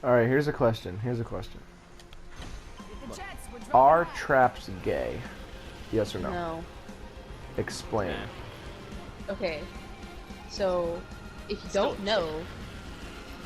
Alright, here's a question. Are traps gay? Yes or no? No. Explain. Okay. So, if you don't know...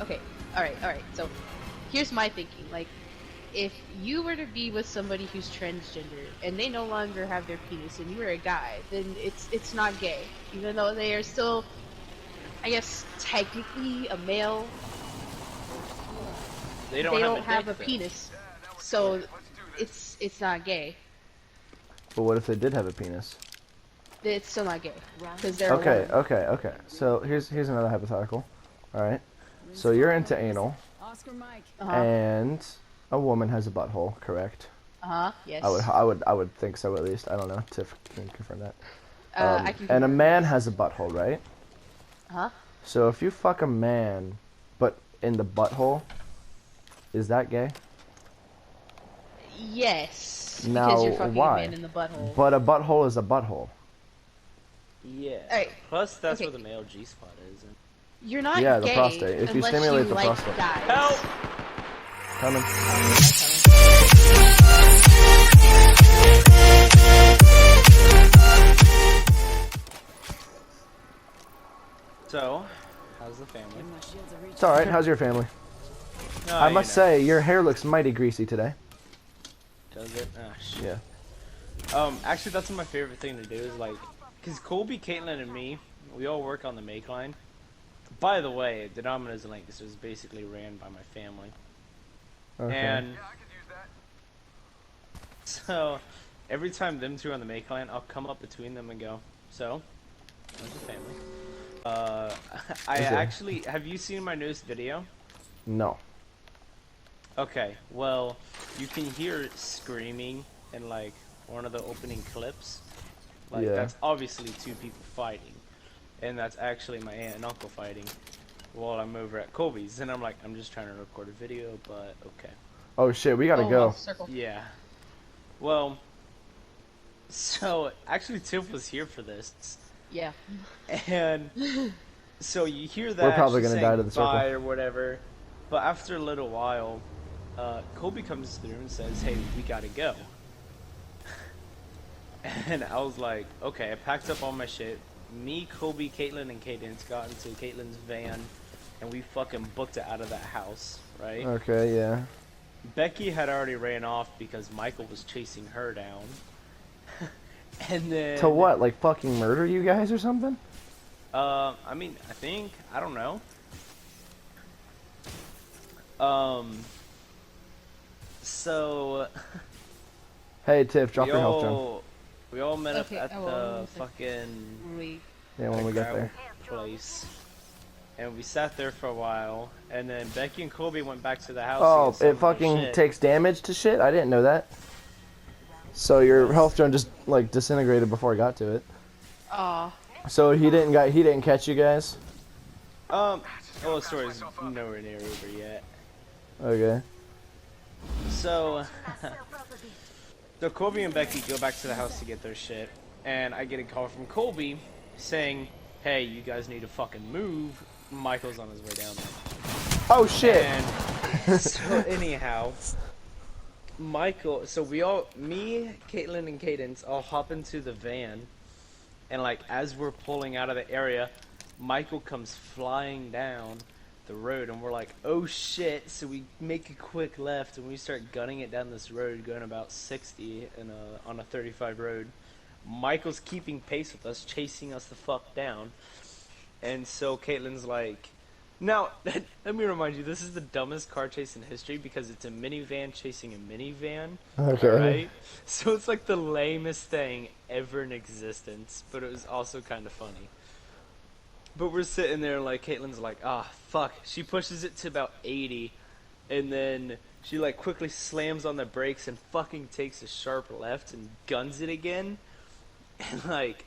Okay, alright. So, here's my thinking. Like, if you were to be with somebody who's transgender, and they no longer have their penis, and you were a guy, then it's not gay. Even though they are still, I guess, technically a male, They don't have a penis. So, it's not gay. But what if they did have a penis? It's still not gay. Because they're Okay. So here's another hypothetical. Alright. So you're into anal. And a woman has a butthole, correct? Yes. I would think so, at least. I don't know. Tiff can confirm that. I can and a man has a butthole, right? Uh-huh. So if you fuck a man, but in the butthole, is that gay? Yes. Now, because you're fucking why? a man in the butthole. But a butthole is a butthole. Yeah. Right. Plus, that's where the male G-spot is. You're not yeah, gay the prostate. If you unless stimulate you the like prostate. guys. Help! Coming. So, how's the family? It's alright. How's your family? Oh, I must say, your hair looks mighty greasy today. Does it? Ah, shit. Yeah. Actually, that's my favorite thing to do is like, cause Colby, Caitlin, and me, we all work on the make line. By the way, the Domino's and Links is basically ran by my family. Okay. And so, every time them two are on the make line, I'll come up between them and go, so, how's the family? I actually, have you seen my newest video? No. Okay, well, you can hear screaming in like one of the opening clips. Like Yeah. that's obviously two people fighting. And that's actually my aunt and uncle fighting while I'm over at Colby's. And I'm like, I'm just trying to record a video, but okay. Oh shit, we gotta go. Circle. Yeah. Well, so actually Tiff was here for this. Yeah. And so you hear that We're probably she's gonna die saying to the circle. bye or whatever. But after a little while, Colby comes through and says, hey, we gotta go. And I was like, okay, I packed up all my shit. Me, Colby, Caitlin, and Cadence got into Caitlin's van, and we fucking booked it out of that house, right? Okay, yeah. Becky had already ran off because Michael was chasing her down. And then... To what? Like fucking murder you guys or something? I mean, I don't know. So... Hey Tiff, drop your health gem. We all met Okay, up at the fucking... Yeah, when we get there. place. And we sat there for a while, and then Becky and Colby went back to the house. Oh, to get it some more fucking shit. takes damage to shit? I didn't know that. So your health gem just like disintegrated before I got to it. Aw. So he didn't catch you guys? Well, the story's nowhere near over yet. Okay. So, so Colby and Becky go back to the house to get their shit, and I get a call from Colby saying, hey, you guys need to fucking move. Michael's on his way down there. Oh shit! And so anyhow, Michael, so me, Caitlin, and Cadence all hop into the van, and like as we're pulling out of the area, Michael comes flying down the road, and we're like, oh shit. So we make a quick left, and we start gunning it down this road, going about 60 on a 35 road. Michael's keeping pace with us, chasing us the fuck down. And so Caitlin's like, now, let me remind you, this is the dumbest car chase in history because it's a minivan chasing a minivan. Okay. Right? So it's like the lamest thing ever in existence, but it was also kind of funny. But we're sitting there like, Caitlin's like, ah, fuck. She pushes it to about 80, and then she like quickly slams on the brakes and fucking takes a sharp left and guns it again. And like,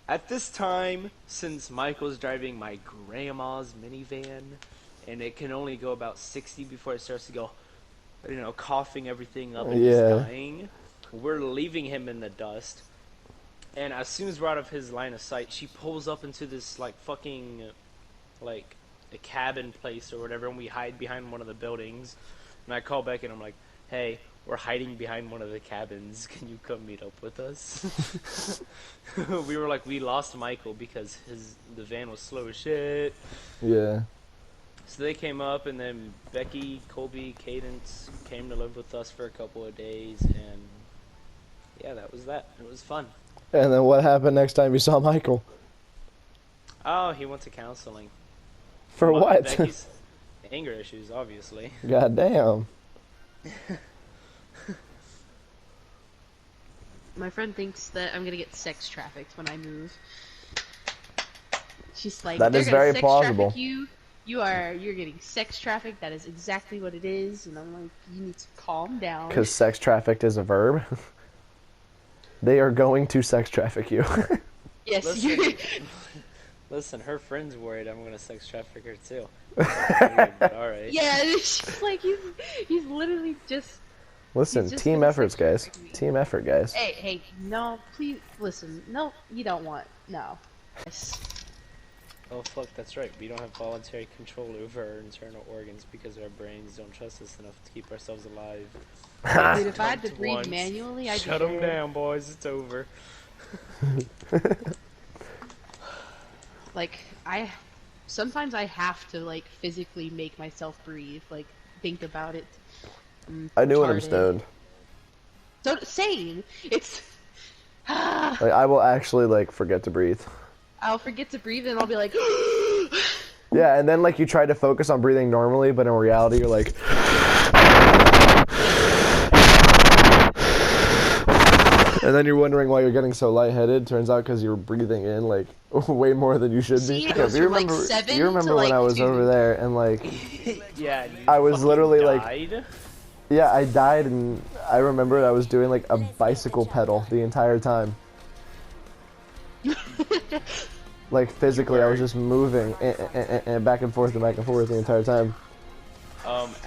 at this time, since Michael's driving my grandma's minivan, and it can only go about 60 before it starts to go, you know, coughing everything up and he's dying, we're leaving him in the dust. And as soon as we're out of his line of sight, she pulls up into this, like, fucking, like, a cabin place or whatever, and we hide behind one of the buildings. And I call Becky and I'm like, hey, we're hiding behind one of the cabins. Can you come meet up with us? We were like, we lost Michael because the van was slow as shit. Yeah. So they came up, and then Becky, Colby, Cadence came to live with us for a couple of days, and yeah, that was that. It was fun. And then what happened next time you saw Michael? Oh, he went to counseling. For what? Becky's anger issues, obviously. God damn. My friend thinks that I'm gonna get sex trafficked when I move. She's like, That they're is gonna very sex plausible. traffic you. You're getting sex trafficked. That is exactly what it is. And I'm like, you need to calm down. Because sex trafficked is a verb. They are going to sex traffic you. Yes, Listen, listen, her friend's worried I'm gonna sex traffic her too. Alright. yeah. She's like, he's literally just. Listen, He's just team gonna efforts, sex guys. traffic me. Team effort, guys. Hey, no, please listen. No, you don't want. No. Yes. Oh fuck, that's right. We don't have voluntary control over our internal organs because our brains don't trust us enough to keep ourselves alive. Dude, if I had to breathe Once. manually, I'd Shut be them dead. down, boys. It's over. Like, sometimes I have to, like, physically make myself breathe, like, think about it. I do when I'm Retarded. stoned. So, same. It's, Like, I will actually, like, forget to breathe. I'll forget to breathe and I'll be like, Yeah, and then, like, you try to focus on breathing normally, but in reality, you're like... And then you're wondering why you're getting so lightheaded. Turns out because you're breathing in, like, way more than you should be. See, it Yeah, goes but you from, like, remember, 7 you remember to, when like, I was 2. over there, and, like... Yeah, I was literally, like... died. Yeah, I died, and I remember I was doing, like, a bicycle pedal the entire time. Like, physically, I was just moving and back and forth and back and forth the entire time.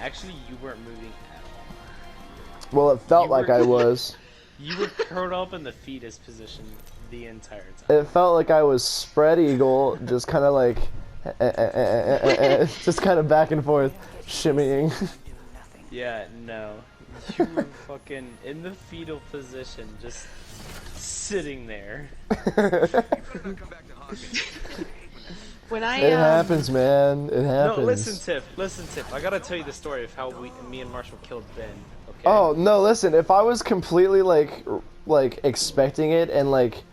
Actually, you weren't moving at all. Well, it felt You like were- I was. You were curled up in the fetus position the entire time. It felt like I was spread eagle, just kind of like... just kind of back and forth, shimmying. Yeah, no. You were fucking in the fetal position, just sitting there. when I, It happens, man. It happens. No, listen, Tiff. I gotta tell you the story of how me and Marshall killed Ben. Okay. Oh, no, listen, if I was completely, like expecting it and, like,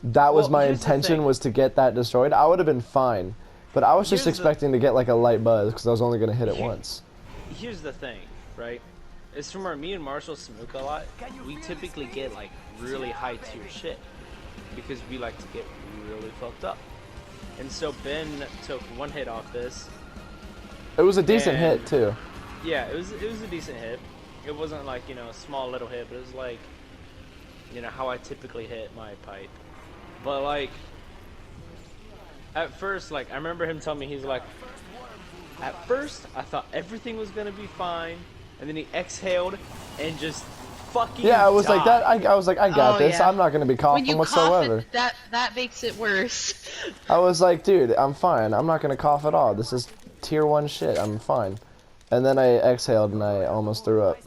that was Well, my here's the intention thing. was to get that destroyed, I would have been fine. But I was just Here's the- expecting to get, like, a light buzz, because I was only going to hit it once. Here's the thing, right? It's from where me and Marshall smoke a lot. We typically get like really high tier shit because we like to get really fucked up. And so Ben took one hit off this. It was a decent And- hit, too. Yeah, it was a decent hit. It wasn't like, you know, a small little hit, but it was like, you know, how I typically hit my pipe. But like, at first, like, I remember him telling me, he's like, at first, I thought everything was gonna be fine, and then he exhaled and just fucking Yeah, I was like, died. I was like, I got Oh, this. yeah. I'm not going to be when coughing you whatsoever. cough, that makes it worse. I was like, dude, I'm fine. I'm not going to cough at all. This is tier 1 shit. I'm fine. And then I exhaled and I almost threw up.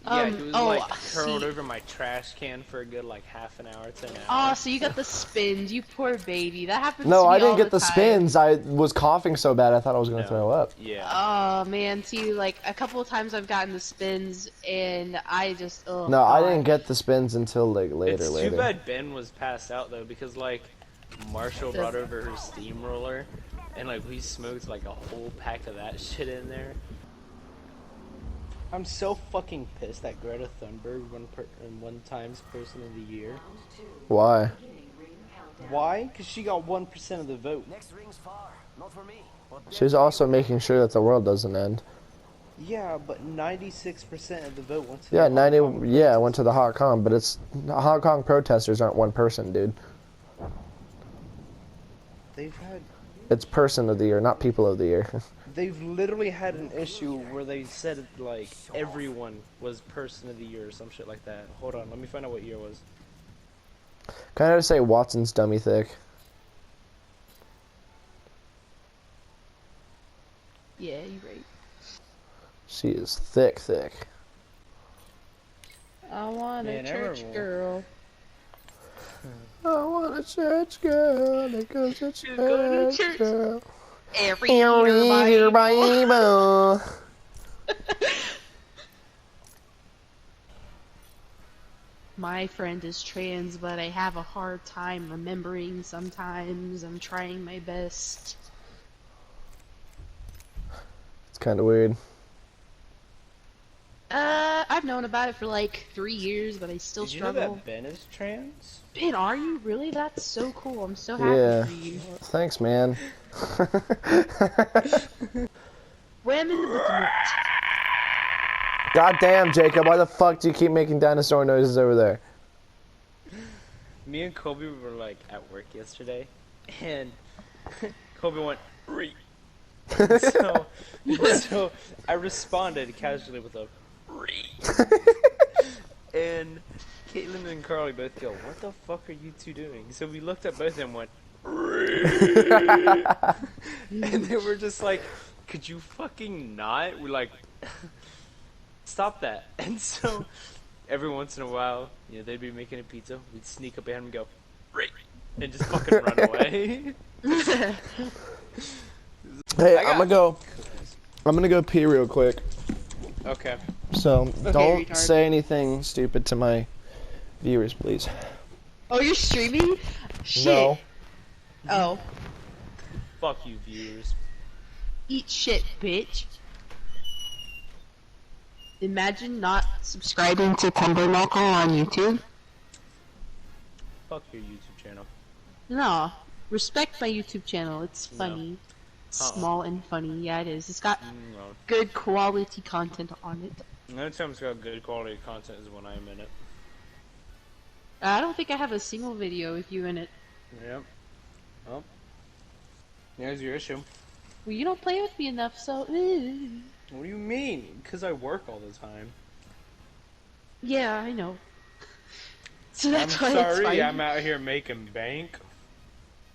Yeah, he was like curled see. over my trash can for a good like half an hour to an Oh, hour. so you got the spins, you poor baby. That happens to No, me I didn't all get the time. spins. I was coughing so bad I thought I was going to No. throw up. Yeah. Oh man, see, like a couple of times I've gotten the spins, and I just oh. No, I God. didn't get the spins until like It's later. too bad Ben was passed out though, because like Marshall brought over her steamroller, and like we smoked like a whole pack of that shit in there. I'm so fucking pissed that Greta Thunberg one times Person of the Year. Why? Why? Because she got 1% of the vote. Next ring's far, not for me. She's also making sure that the world doesn't end. Yeah, but 96% of the vote went to Yeah, the 90. Hong Kong Yeah, I went to the Hong Kong, but it's Hong Kong protesters aren't one person, dude. They've had, It's person of the year, not people of the year. they've literally had an issue where they said like everyone was Person of the Year or some shit like that. Hold on, let me find out what year it was. Can I just say Watson's dummy thick? Yeah, you're right. She is thick, thick. I want Man, a I church remember- girl. I want a church girl that goes to You go to church, church girl. every Read year, your Bible. My friend is trans, but I have a hard time remembering sometimes. I'm trying my best. It's kind of weird. I've known about it for like 3 years, but I still Did you know struggle. that Ben is trans? Ben, are you really? That's so cool. I'm so happy Yeah. for you. Thanks, man. Women with the God damn, Jacob, why the fuck do you keep making dinosaur noises over there? Me and Kobe were like at work yesterday, and Kobe went re. so I responded casually with a re. And Caitlin and Carly both go, "What the fuck are you two doing?" So we looked at both of them and went re. And they were just like, "Could you fucking not?" We're like, "Stop that!" And so every once in a while, you know, they'd be making a pizza. We'd sneak up behind them and go, "Right," and just fucking run away. Hey, I got- I'm gonna go pee real quick. Okay. So don't retard. say anything stupid to my viewers, please. Oh, you're streaming? Shit. No. Oh, Fuck you, viewers. eat shit, bitch. Imagine not subscribing to Timberknuckle on YouTube. Fuck your YouTube channel. No, respect my YouTube channel. It's funny. Uh-uh. Small and funny. Yeah, it is. It's got No. good quality content on it. The only time it's got good quality content is when I'm in it. I don't think I have a single video with you in it. Yep. Oh. There's your issue. Well, you don't play with me enough, so. What do you mean? Because I work all the time. Yeah, I know. So I'm that's why it's sorry, fine. I'm out here making bank.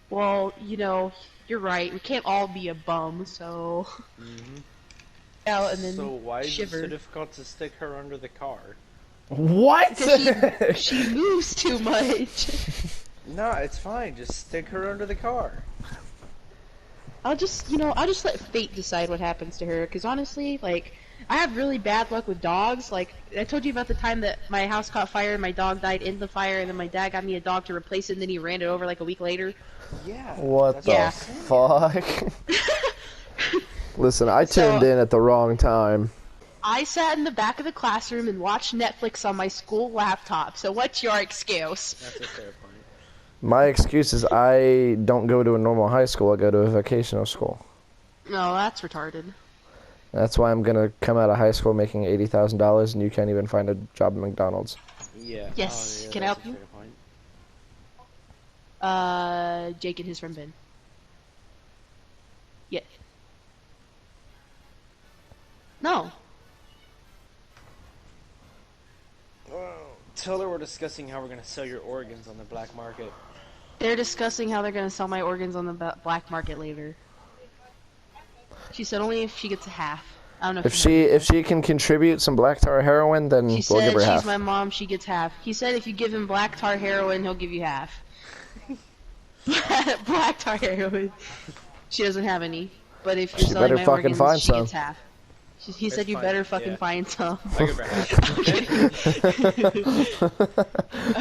Well, you know, you're right. We can't all be a bum, so. Mm-hmm. Out and then So why is it shiver. so difficult to stick her under the car? What? Because she moves too much. No, it's fine. Just stick her under the car. I'll just let fate decide what happens to her. Because honestly, like, I have really bad luck with dogs. Like, I told you about the time that my house caught fire and my dog died in the fire, and then my dad got me a dog to replace it, and then he ran it over like a week later. Yeah. What the Yeah. fuck? Listen, I tuned in at the wrong time. I sat in the back of the classroom and watched Netflix on my school laptop. So what's your excuse? That's a fair point. My excuse is I don't go to a normal high school, I go to a vocational school. No, that's retarded. That's why I'm gonna come out of high school making $80,000 and you can't even find a job at McDonald's. Yeah. Yes, Oh, yeah, can I that's help a you? fair point. Jake and his friend Ben. Yeah. No. Tell her we're discussing how we're gonna sell your organs on the black market. They're discussing how they're gonna sell my organs on the black market later. She said only if she gets a half. I don't know If she can contribute some black tar heroin, then She we'll said give her she's half. my mom, she gets half. He said if you give him black tar heroin, he'll give you half. Black tar heroin. She doesn't have any. But if you're She selling better my fucking organs, find she some. gets half. He said It's you fine, better fucking yeah. find some. I'll give her half.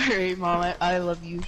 Alright, Mom, I love you.